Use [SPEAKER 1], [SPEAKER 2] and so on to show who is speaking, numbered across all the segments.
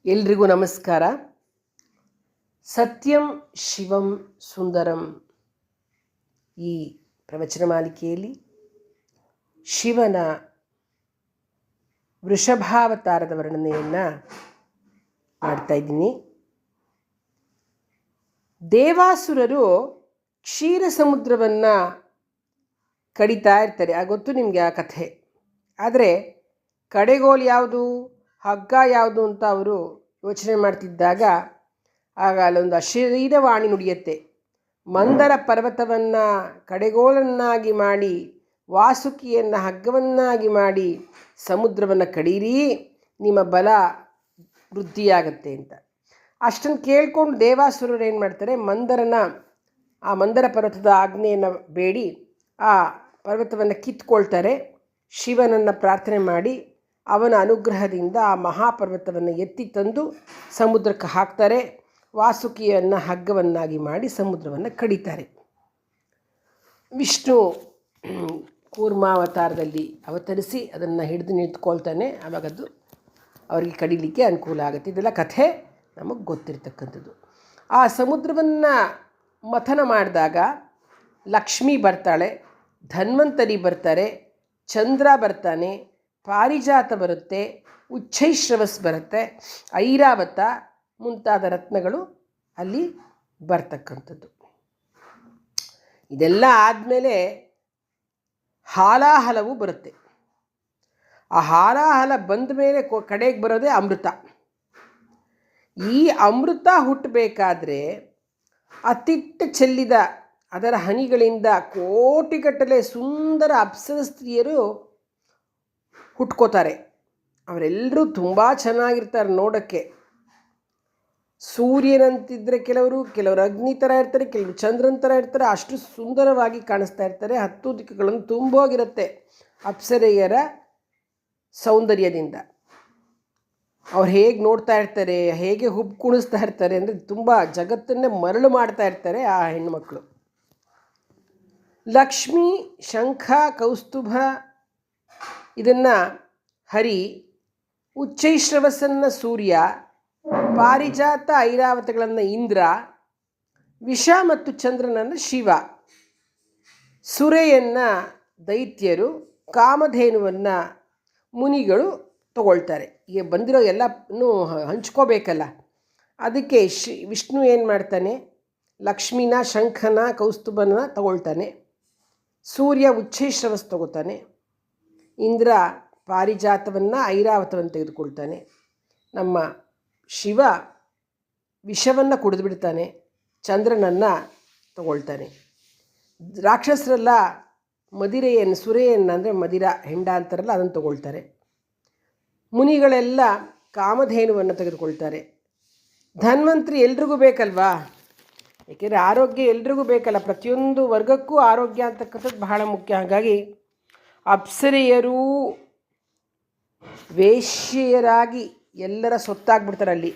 [SPEAKER 1] ಎಲ್ರಿಗೂ ನಮಸ್ಕಾರ. ಸತ್ಯಂ ಶಿವಂ ಸುಂದರಂ ಈ ಪ್ರವಚನ ಮಾಲಿಕೆಯಲ್ಲಿ ಶಿವನ ವೃಷಭಾವತಾರದ ವರ್ಣನೆಯನ್ನು ಮಾಡ್ತಾ ಇದ್ದೀನಿ. ದೇವಾಸುರರು ಕ್ಷೀರ ಸಮುದ್ರವನ್ನು ಕಡಿತಾ ಇರ್ತಾರೆ. ಗೊತ್ತು ನಿಮಗೆ ಆ ಕಥೆ. ಆದರೆ ಕಡೆಗೋಲು ಯಾವುದು, ಹಗ್ಗ ಯಾವುದು ಅಂತ ಅವರು ಯೋಚನೆ ಮಾಡ್ತಿದ್ದಾಗ ಆಗ ಅಲ್ಲೊಂದು ಅಶರೀರವಾಣಿ ನುಡಿಯುತ್ತೆ. ಮಂದರ ಪರ್ವತವನ್ನು ಕಡೆಗೋಲನ್ನಾಗಿ ಮಾಡಿ, ವಾಸುಕಿಯನ್ನು ಹಗ್ಗವನ್ನಾಗಿ ಮಾಡಿ ಸಮುದ್ರವನ್ನು ಕಡೀರಿ, ನಿಮ್ಮ ಬಲ ವೃದ್ಧಿಯಾಗತ್ತೆ ಅಂತ. ಅಷ್ಟನ್ನು ಕೇಳ್ಕೊಂಡು ದೇವಾಸುರರು ಏನು ಮಾಡ್ತಾರೆ, ಆ ಮಂದರ ಪರ್ವತದ ಆಜ್ಞೆಯನ್ನು ಬೇಡಿ ಆ ಪರ್ವತವನ್ನು ಕಿತ್ಕೊಳ್ತಾರೆ. ಶಿವನನ್ನು ಪ್ರಾರ್ಥನೆ ಮಾಡಿ ಅವನ ಅನುಗ್ರಹದಿಂದ ಆ ಮಹಾಪರ್ವತವನ್ನು ಎತ್ತಿ ತಂದು ಸಮುದ್ರಕ್ಕೆ ಹಾಕ್ತಾರೆ. ವಾಸುಕಿಯನ್ನು ಹಗ್ಗವನ್ನಾಗಿ ಮಾಡಿ ಸಮುದ್ರವನ್ನು ಕಡಿತಾರೆ. ವಿಷ್ಣು ಕೂರ್ಮಾವತಾರದಲ್ಲಿ ಅವತರಿಸಿ ಅದನ್ನು ಹಿಡಿದು ನಿಂತ್ಕೊಳ್ತಾನೆ. ಆವಾಗದು ಅವರಿಗೆ ಕಡಿಲಿಕ್ಕೆ ಅನುಕೂಲ ಆಗುತ್ತೆ. ಇದೆಲ್ಲ ಕಥೆ ನಮಗೆ ಗೊತ್ತಿರ್ತಕ್ಕಂಥದ್ದು. ಆ ಸಮುದ್ರವನ್ನು ಮಥನ ಮಾಡಿದಾಗ ಲಕ್ಷ್ಮಿ ಬರ್ತಾಳೆ, ಧನ್ವಂತರಿ ಬರ್ತಾರೆ, ಚಂದ್ರ ಬರ್ತಾನೆ, ಪಾರಿಜಾತ ಬರುತ್ತೆ, ಉಚ್ಛೈಶ್ರವಸ್ ಬರುತ್ತೆ, ಐರಾವತ ಮುಂತಾದ ರತ್ನಗಳು ಅಲ್ಲಿ ಬರ್ತಕ್ಕಂಥದ್ದು. ಇದೆಲ್ಲ ಆದಮೇಲೆ ಹಾಲಾಹಲವು ಬರುತ್ತೆ. ಆ ಹಾಲಾಹಲ ಬಂದ ಮೇಲೆ ಕಡೆಗೆ ಬರೋದೇ ಅಮೃತ. ಈ ಅಮೃತ ಹುಟ್ಟಬೇಕಾದ್ರೆ ಅತ್ತಿಟ್ಟ ಚೆಲ್ಲಿದ ಅದರ ಹನಿಗಳಿಂದ ಕೋಟಿಗಟ್ಟಲೆ ಸುಂದರ ಅಪ್ಸರ ಸ್ತ್ರೀಯರು ಹುಟ್ಕೋತಾರೆ. ಅವರೆಲ್ಲರೂ ತುಂಬ ಚೆನ್ನಾಗಿರ್ತಾರೆ ನೋಡೋಕ್ಕೆ. ಸೂರ್ಯನಂತಿದ್ದರೆ ಕೆಲವರು ಅಗ್ನಿ ಥರ ಇರ್ತಾರೆ, ಕೆಲವರು ಚಂದ್ರನ ಥರ ಇರ್ತಾರೆ. ಅಷ್ಟು ಸುಂದರವಾಗಿ ಕಾಣಿಸ್ತಾ ಇರ್ತಾರೆ. 10 ದಿಕ್ಕುಗಳನ್ನು ತುಂಬೋಗಿರುತ್ತೆ ಅಪ್ಸರೆಯರ ಸೌಂದರ್ಯದಿಂದ. ಅವ್ರು ಹೇಗೆ ನೋಡ್ತಾ ಇರ್ತಾರೆ, ಹೇಗೆ ಹುಬ್ಬು ಕುಣಿಸ್ತಾ ಇರ್ತಾರೆ ಅಂದರೆ ತುಂಬ ಜಗತ್ತನ್ನೇ ಮರಳು ಮಾಡ್ತಾ ಇರ್ತಾರೆ ಆ ಹೆಣ್ಣುಮಕ್ಕಳು. ಲಕ್ಷ್ಮಿ, ಶಂಖ, ಕೌಸ್ತುಭ ಇದನ್ನು ಹರಿ, ಉಚ್ಚೈಶ್ರವಸನ್ನು ಸೂರ್ಯ, ಪಾರಿಜಾತ ಐರಾವತಗಳನ್ನು ಇಂದ್ರ, ವಿಷ ಮತ್ತು ಚಂದ್ರನನ್ನು ಶಿವ, ಸುರೆಯನ್ನು ದೈತ್ಯರು, ಕಾಮಧೇನುವನ್ನು ಮುನಿಗಳು ತಗೊಳ್ತಾರೆ. ಈಗ ಬಂದಿರೋ ಎಲ್ಲನೂ ಹಂಚ್ಕೋಬೇಕಲ್ಲ. ಅದಕ್ಕೆ ವಿಷ್ಣು ಏನು ಮಾಡ್ತಾನೆ, ಲಕ್ಷ್ಮಿನ, ಶಂಖನ, ಕೌಸ್ತುಭನ ತಗೊಳ್ತಾನೆ, ಸೂರ್ಯ ಉಚ್ಛೈಶ್ರವಸ್ ತಗೋತಾನೆ, ಇಂದ್ರ ಪಾರಿಜಾತವನ್ನು, ಐರಾವತವನ್ನು ತೆಗೆದುಕೊಳ್ತಾನೆ, ನಮ್ಮ ಶಿವ ವಿಷವನ್ನು ಕುಡಿದು ಬಿಡ್ತಾನೆ, ಚಂದ್ರನನ್ನು ತಗೊಳ್ತಾನೆ. ರಾಕ್ಷಸರೆಲ್ಲ ಸುರೆಯನ್ನು ಅಂದರೆ ಮದಿರ ಹೆಂಡ ಅಂತಾರಲ್ಲ ಅದನ್ನು ತಗೊಳ್ತಾರೆ. ಮುನಿಗಳೆಲ್ಲ ಕಾಮಧೇನುವನ್ನು ತೆಗೆದುಕೊಳ್ತಾರೆ. ಧನ್ವಂತರಿ ಎಲ್ರಿಗೂ ಬೇಕಲ್ವಾ, ಏಕೆಂದರೆ ಆರೋಗ್ಯ ಎಲ್ರಿಗೂ ಬೇಕಲ್ಲ. ಪ್ರತಿಯೊಂದು ವರ್ಗಕ್ಕೂ ಆರೋಗ್ಯ ಅಂತಕ್ಕಂಥದ್ದು ಬಹಳ ಮುಖ್ಯ. ಹಾಗಾಗಿ ಅಪ್ಸರೆಯರೂ ವೇಶ್ಯೆಯರಾಗಿ ಎಲ್ಲರ ಸೊತ್ತಾಗ್ಬಿಡ್ತಾರೆ ಅಲ್ಲಿ.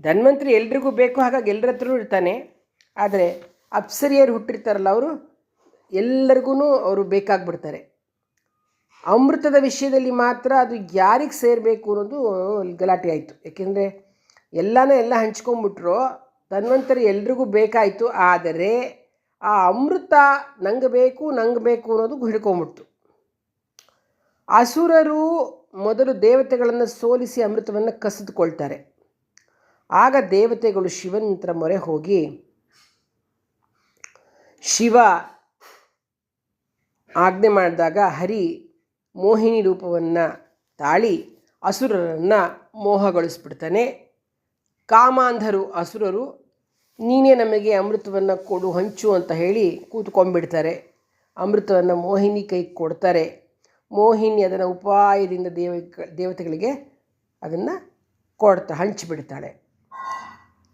[SPEAKER 1] ಧನ್ವಂತರಿ ಎಲ್ರಿಗೂ ಬೇಕು, ಹಾಗಾಗಿ ಎಲ್ಲರ ಹತ್ರನೂ ಇರ್ತಾನೆ. ಆದರೆ ಅಪ್ಸರಿಯರು ಹುಟ್ಟಿರ್ತಾರಲ್ಲ, ಅವರು ಎಲ್ಲರಿಗೂ ಅವರು ಬೇಕಾಗ್ಬಿಡ್ತಾರೆ. ಅಮೃತದ ವಿಷಯದಲ್ಲಿ ಮಾತ್ರ ಅದು ಯಾರಿಗೆ ಸೇರಬೇಕು ಅನ್ನೋದು ಗಲಾಟೆ ಆಯಿತು. ಏಕೆಂದರೆ ಎಲ್ಲ ಹಂಚ್ಕೊಂಡ್ಬಿಟ್ರು. ಧನ್ವಂತರಿ ಎಲ್ರಿಗೂ ಬೇಕಾಯಿತು, ಆದರೆ ಆ ಅಮೃತ ನಂಗೆ ಬೇಕು ಅನ್ನೋದು ಹಿಡ್ಕೊಂಬಿಡ್ತು. ಅಸುರರು ಮೊದಲು ದೇವತೆಗಳನ್ನು ಸೋಲಿಸಿ ಅಮೃತವನ್ನು ಕಸಿದುಕೊಳ್ತಾರೆ. ಆಗ ದೇವತೆಗಳು ಶಿವನ ಹತ್ರ ಮೊರೆ ಹೋಗಿ, ಶಿವ ಆಜ್ಞೆ ಮಾಡಿದಾಗ ಹರಿ ಮೋಹಿನಿ ರೂಪವನ್ನು ತಾಳಿ ಅಸುರರನ್ನು ಮೋಹಗೊಳಿಸ್ಬಿಡ್ತಾನೆ. ಕಾಮಾಂಧರು ಅಸುರರು ನೀನೇ ನಮಗೆ ಅಮೃತವನ್ನು ಕೊಡು, ಹಂಚು ಅಂತ ಹೇಳಿ ಕೂತ್ಕೊಂಡ್ಬಿಡ್ತಾರೆ. ಅಮೃತವನ್ನು ಮೋಹಿನಿ ಕೈಗೆ ಕೊಡ್ತಾರೆ. ಮೋಹಿನಿ ಅದನ್ನು ಉಪಾಯದಿಂದ ದೇವತೆಗಳಿಗೆ ಅದನ್ನು ಹಂಚಿಬಿಡ್ತಾಳೆ.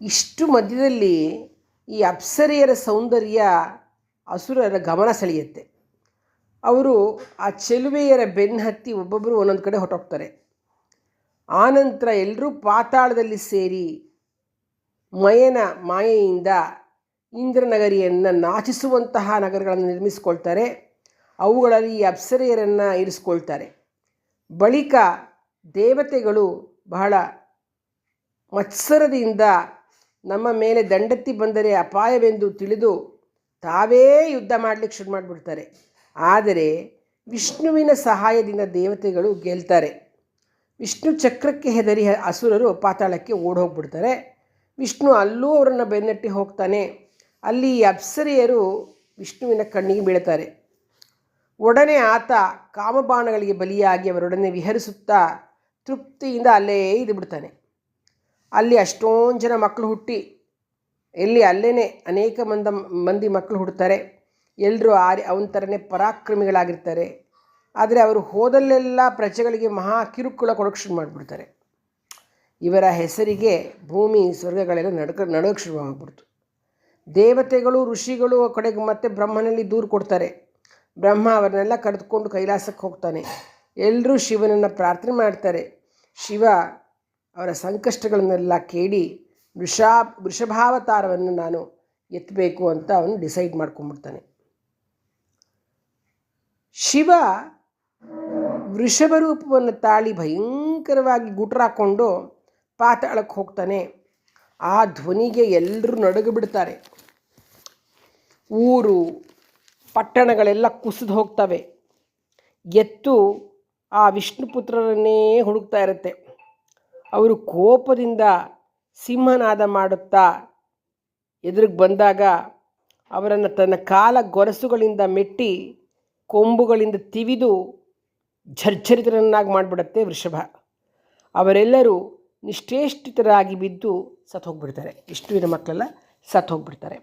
[SPEAKER 1] ಇಷ್ಟು ಮಧ್ಯದಲ್ಲಿ ಈ ಅಪ್ಸರೆಯರ ಸೌಂದರ್ಯ ಅಸುರರ ಗಮನ ಸೆಳೆಯುತ್ತೆ. ಅವರು ಆ ಚೆಲುವೆಯರ ಬೆನ್ನು ಹತ್ತಿ ಒಬ್ಬೊಬ್ಬರು ಒಂದೊಂದು ಕಡೆ ಹೊರಟೋಗ್ತಾರೆ. ಆನಂತರ ಎಲ್ಲರೂ ಪಾತಾಳದಲ್ಲಿ ಸೇರಿ ಮಯನ ಮಾಯೆಯಿಂದ ಇಂದ್ರನಗರಿಯನ್ನು ನಾಚಿಸುವಂತಹ ನಗರಗಳನ್ನು ನಿರ್ಮಿಸಿಕೊಳ್ತಾರೆ. ಅವುಗಳಲ್ಲಿ ಈ ಅಪ್ಸರೆಯರನ್ನು ಇರಿಸ್ಕೊಳ್ತಾರೆ. ಬಳಿಕ ದೇವತೆಗಳು ಬಹಳ ಮತ್ಸರದಿಂದ ನಮ್ಮ ಮೇಲೆ ದಂಡೆತ್ತಿ ಬಂದರೆ ಅಪಾಯವೆಂದು ತಿಳಿದು ತಾವೇ ಯುದ್ಧ ಮಾಡಲಿಕ್ಕೆ ಶುರು ಮಾಡಿಬಿಡ್ತಾರೆ. ಆದರೆ ವಿಷ್ಣುವಿನ ಸಹಾಯದಿಂದ ದೇವತೆಗಳು ಗೆಲ್ತಾರೆ. ವಿಷ್ಣು ಚಕ್ರಕ್ಕೆ ಹೆದರಿ ಅಸುರರು ಪಾತಾಳಕ್ಕೆ ಓಡೋಗ್ಬಿಡ್ತಾರೆ. ವಿಷ್ಣು ಅಲ್ಲೂ ಅವರನ್ನು ಬೆನ್ನಟ್ಟಿ ಹೋಗ್ತಾನೆ. ಅಲ್ಲಿ ಅಪ್ಸರೆಯರು ವಿಷ್ಣುವಿನ ಕಣ್ಣಿಗೆ ಬೀಳ್ತಾರೆ. ಒಡನೆ ಆತ ಕಾಮಬಾಣಗಳಿಗೆ ಬಲಿಯಾಗಿ ಅವರೊಡನೆ ವಿಹರಿಸುತ್ತಾ ತೃಪ್ತಿಯಿಂದ ಅಲ್ಲೇ ಇದ್ದು ಬಿಡ್ತಾನೆ. ಅಲ್ಲಿ ಅಷ್ಟೊಂದು ಜನ ಮಕ್ಕಳು ಹುಟ್ಟಿ ಅಲ್ಲೇ ಅನೇಕ ಮಂದಿ ಮಕ್ಕಳು ಹುಡ್ತಾರೆ. ಎಲ್ಲರೂ ಅವನ ಥರನೇ ಪರಾಕ್ರಮಿಗಳಾಗಿರ್ತಾರೆ. ಆದರೆ ಅವರು ಹೋದಲ್ಲೆಲ್ಲ ಪ್ರಜೆಗಳಿಗೆ ಮಹಾ ಕಿರುಕುಳ ಕೊಡೋಕ್ಕೆ ಶುರು ಮಾಡಿಬಿಡ್ತಾರೆ. ಇವರ ಹೆಸರಿಗೆ ಭೂಮಿ ಸ್ವರ್ಗಗಳೆಲ್ಲ ನಡೋಕ್ಕೆ ಶುರುವಾಗ್ಬಿಡ್ತು. ದೇವತೆಗಳು ಋಷಿಗಳು ಕಡೆಗೆ ಮತ್ತೆ ಬ್ರಹ್ಮನಲ್ಲಿ ದೂರು ಕೊಡ್ತಾರೆ. ಬ್ರಹ್ಮ ಅವರನ್ನೆಲ್ಲ ಕರೆದುಕೊಂಡು ಕೈಲಾಸಕ್ಕೆ ಹೋಗ್ತಾನೆ. ಎಲ್ಲರೂ ಶಿವನನ್ನು ಪ್ರಾರ್ಥನೆ ಮಾಡ್ತಾರೆ. ಶಿವ ಅವರ ಸಂಕಷ್ಟಗಳನ್ನೆಲ್ಲ ಕೇಳಿ ವೃಷಭಾವತಾರವನ್ನು ನಾನು ಎತ್ತಬೇಕು ಅಂತ ಅವನು ಡಿಸೈಡ್ ಮಾಡ್ಕೊಂಡ್ಬಿಡ್ತಾನೆ. ಶಿವ ವೃಷಭ ರೂಪವನ್ನು ತಾಳಿ ಭಯಂಕರವಾಗಿ ಗುಟ್ರಾಕೊಂಡು ಪಾತಾಳಕ್ಕೆ ಹೋಗ್ತಾನೆ. ಆ ಧ್ವನಿಗೆ ಎಲ್ಲರೂ ನಡುಗು ಬಿಡ್ತಾರೆ. ಊರು ಪಟ್ಟಣಗಳೆಲ್ಲ ಕುಸಿದು ಹೋಗ್ತವೆ. ಎತ್ತು ಆ ವಿಷ್ಣುಪುತ್ರರನ್ನೇ ಹುಡುಕ್ತಾ ಇರುತ್ತೆ. ಅವರು ಕೋಪದಿಂದ ಸಿಂಹನಾದ ಮಾಡುತ್ತಾ ಎದುರಿಗೆ ಬಂದಾಗ ಅವರನ್ನು ತನ್ನ ಕಾಲ ಗೊರಸುಗಳಿಂದ ಮೆಟ್ಟಿ ಕೊಂಬುಗಳಿಂದ ತಿವಿದು ಝರ್ಝರಿತರನ್ನಾಗಿ ಮಾಡಿಬಿಡುತ್ತೆ ವೃಷಭ. ಅವರೆಲ್ಲರೂ ನಿಶ್ಚೇಷ್ಟಿತರಾಗಿ ಬಿದ್ದು ಸತ್ತು ಹೋಗ್ಬಿಡ್ತಾರೆ. ವಿಷ್ಣುವಿನ ಮಕ್ಕಳೆಲ್ಲ ಸತ್ತು ಹೋಗ್ಬಿಡ್ತಾರೆ.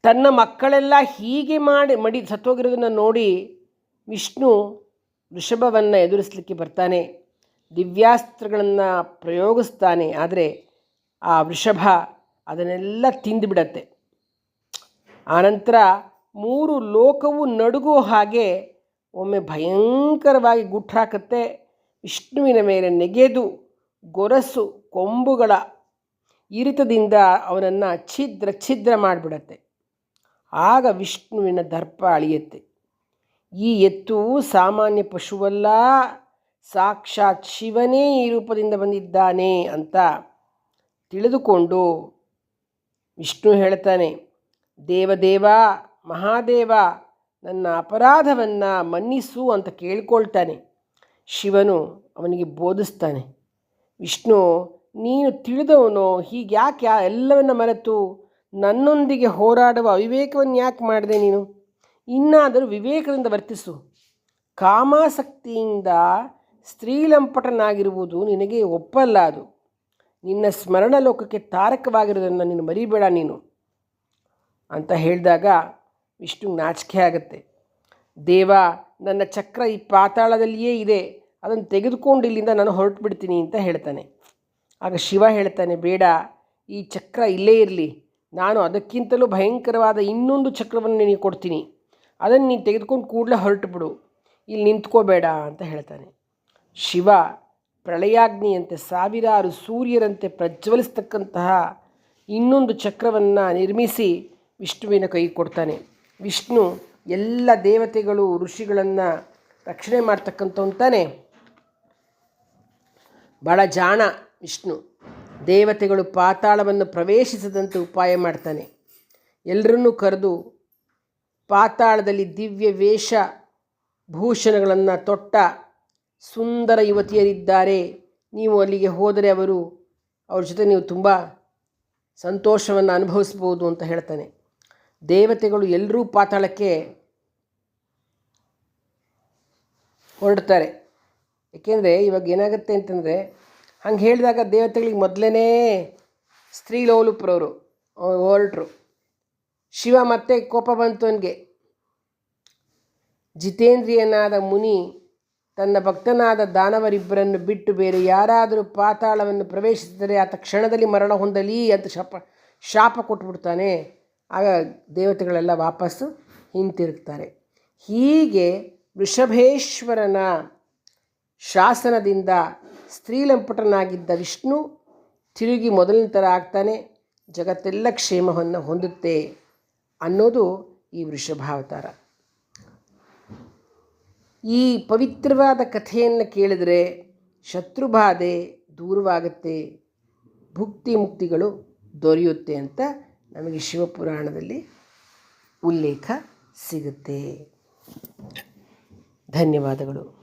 [SPEAKER 1] ತನ್ನ ಮಕ್ಕಳೆಲ್ಲ ಹೀಗೆ ಮಡಿ ಸತ್ತೋಗಿರೋದನ್ನು ನೋಡಿ ವಿಷ್ಣು ವೃಷಭವನ್ನು ಎದುರಿಸಲಿಕ್ಕೆ ಬರ್ತಾನೆ. ದಿವ್ಯಾಸ್ತ್ರಗಳನ್ನು ಪ್ರಯೋಗಿಸ್ತಾನೆ. ಆದರೆ ಆ ವೃಷಭ ಅದನ್ನೆಲ್ಲ ತಿಂದುಬಿಡತ್ತೆ. ಆನಂತರ 3 ಲೋಕವು ನಡುಗೋ ಹಾಗೆ ಒಮ್ಮೆ ಭಯಂಕರವಾಗಿ ಗುಟ್ಟಾಕತ್ತೆ. ವಿಷ್ಣುವಿನ ಮೇಲೆ ನೆಗೆದು ಗೊರಸು ಕೊಂಬುಗಳ ಇರಿತದಿಂದ ಅವನನ್ನು ಛಿದ್ರ ಮಾಡಿಬಿಡತ್ತೆ. ಆಗ ವಿಷ್ಣುವಿನ ದರ್ಪ ಅಳಿಯುತ್ತೆ. ಈ ಎತ್ತು ಸಾಮಾನ್ಯ ಪಶುವಲ್ಲ, ಸಾಕ್ಷಾತ್ ಶಿವನೇ ಈ ರೂಪದಿಂದ ಬಂದಿದ್ದಾನೆ ಅಂತ ತಿಳಿದುಕೊಂಡು ವಿಷ್ಣು ಹೇಳ್ತಾನೆ, ದೇವದೇವ ಮಹಾದೇವ ನನ್ನ ಅಪರಾಧವನ್ನು ಮನ್ನಿಸು ಅಂತ ಕೇಳ್ಕೊಳ್ತಾನೆ. ಶಿವನು ಅವನಿಗೆ ಬೋಧಿಸ್ತಾನೆ, ವಿಷ್ಣು ನೀನು ತಿಳಿದವನು, ಹೀಗೆ ಯಾಕೆ ಎಲ್ಲವನ್ನ ಮರೆತು ನನ್ನೊಂದಿಗೆ ಹೋರಾಡುವ ಅವಿವೇಕವನ್ನು ಯಾಕೆ ಮಾಡಿದೆ ನೀನು? ಇನ್ನಾದರೂ ವಿವೇಕದಿಂದ ವರ್ತಿಸು. ಕಾಮಾಸಕ್ತಿಯಿಂದ ಸ್ತ್ರೀಲಂಪಟನಾಗಿರುವುದು ನಿನಗೆ ಒಪ್ಪಲ್ಲ. ಅದು ನಿನ್ನ ಸ್ಮರಣ ಲೋಕಕ್ಕೆ ತಾರಕವಾಗಿರೋದನ್ನು ನೀನು ಮರಿಬೇಡ ನೀನು ಅಂತ ಹೇಳಿದಾಗ ವಿಷ್ಣು ನಾಚಿಕೆ ಆಗುತ್ತೆ. ದೇವ, ನನ್ನ ಚಕ್ರ ಈ ಪಾತಾಳದಲ್ಲಿಯೇ ಇದೆ, ಅದನ್ನು ತೆಗೆದುಕೊಂಡು ಇಲ್ಲಿಂದ ನಾನು ಹೊರಟು ಬಿಡ್ತೀನಿ ಅಂತ ಹೇಳ್ತಾನೆ. ಆಗ ಶಿವ ಹೇಳ್ತಾನೆ, ಬೇಡ, ಈ ಚಕ್ರ ಇಲ್ಲೇ ಇರಲಿ, ನಾನು ಅದಕ್ಕಿಂತಲೂ ಭಯಂಕರವಾದ ಇನ್ನೊಂದು ಚಕ್ರವನ್ನು ನಿನಗೆ ಕೊಡ್ತೀನಿ, ಅದನ್ನು ನೀನು ತೆಗೆದುಕೊಂಡು ಕೂಡಲೇ ಹೊರಟು ಬಿಡು, ಇಲ್ಲಿ ನಿಂತ್ಕೋಬೇಡ ಅಂತ ಹೇಳ್ತಾನೆ. ಶಿವ ಪ್ರಳಯಾಗ್ನಿಯಂತೆ ಸಾವಿರಾರು ಸೂರ್ಯರಂತೆ ಪ್ರಜ್ವಲಿಸ್ತಕ್ಕಂತಹ ಇನ್ನೊಂದು ಚಕ್ರವನ್ನು ನಿರ್ಮಿಸಿ ವಿಷ್ಣುವಿನ ಕೈ ಕೊಡ್ತಾನೆ. ವಿಷ್ಣು ಎಲ್ಲ ದೇವತೆಗಳು ಋಷಿಗಳನ್ನು ರಕ್ಷಣೆ ಮಾಡ್ತಕ್ಕಂಥವಂತಾನೆ. ಭಾಳ ಜಾಣ ವಿಷ್ಣು. ದೇವತೆಗಳು ಪಾತಾಳವನ್ನು ಪ್ರವೇಶಿಸದಂತೆ ಉಪಾಯ ಮಾಡ್ತಾನೆ. ಎಲ್ಲರನ್ನೂ ಕರೆದು ಪಾತಾಳದಲ್ಲಿ ದಿವ್ಯ ವೇಷ ಭೂಷಣಗಳನ್ನು ತೊಟ್ಟ ಸುಂದರ ಯುವತಿಯರಿದ್ದಾರೆ, ನೀವು ಅಲ್ಲಿಗೆ ಹೋದರೆ ಅವ್ರ ಜೊತೆ ನೀವು ತುಂಬ ಸಂತೋಷವನ್ನು ಅನುಭವಿಸ್ಬೋದು ಅಂತ ಹೇಳ್ತಾನೆ. ದೇವತೆಗಳು ಎಲ್ಲರೂ ಪಾತಾಳಕ್ಕೆ ಹೊರಡ್ತಾರೆ. ಏಕೆಂದರೆ ಇವಾಗ ಏನಾಗುತ್ತೆ ಅಂತಂದರೆ, ಹಂಗೆ ಹೇಳಿದಾಗ ದೇವತೆಗಳಿಗೆ ಮೊದಲೇ ಸ್ತ್ರೀಲೋಲುಪರವರು ಹೊರಟರು. ಶಿವ ಮತ್ತೆ ಕೋಪ ಬಂತು ಅವನಿಗೆ. ಜಿತೇಂದ್ರಿಯನಾದ ಮುನಿ ತನ್ನ ಭಕ್ತನಾದ ದಾನವರಿಬ್ಬರನ್ನು ಬಿಟ್ಟು ಬೇರೆ ಯಾರಾದರೂ ಪಾತಾಳವನ್ನು ಪ್ರವೇಶಿಸಿದರೆ ಆತ ಕ್ಷಣದಲ್ಲಿ ಮರಣ ಹೊಂದಲಿ ಅಂತ ಶಾಪ ಕೊಟ್ಬಿಡ್ತಾನೆ. ಆಗ ದೇವತೆಗಳೆಲ್ಲ ವಾಪಸ್ಸು ಹಿಂತಿರುಗ್ತಾರೆ. ಹೀಗೆ ವೃಷಭೇಶ್ವರನ ಶಾಸನದಿಂದ ಸ್ತ್ರೀಲಂಪಟನಾಗಿದ್ದ ವಿಷ್ಣು ತಿರುಗಿ ಮೊದಲಿನ ಥರ ಆಗ್ತಾನೆ. ಜಗತ್ತೆಲ್ಲ ಕ್ಷೇಮವನ್ನು ಹೊಂದುತ್ತೆ ಅನ್ನೋದು ಈ ವೃಷಭಾವತಾರ. ಈ ಪವಿತ್ರವಾದ ಕಥೆಯನ್ನು ಕೇಳಿದರೆ ಶತ್ರುಬಾಧೆ ದೂರವಾಗುತ್ತೆ, ಭುಕ್ತಿ ಮುಕ್ತಿಗಳು ದೊರೆಯುತ್ತೆ ಅಂತ ನಮಗೆ ಶಿವಪುರಾಣದಲ್ಲಿ ಉಲ್ಲೇಖ ಸಿಗುತ್ತೆ. ಧನ್ಯವಾದಗಳು.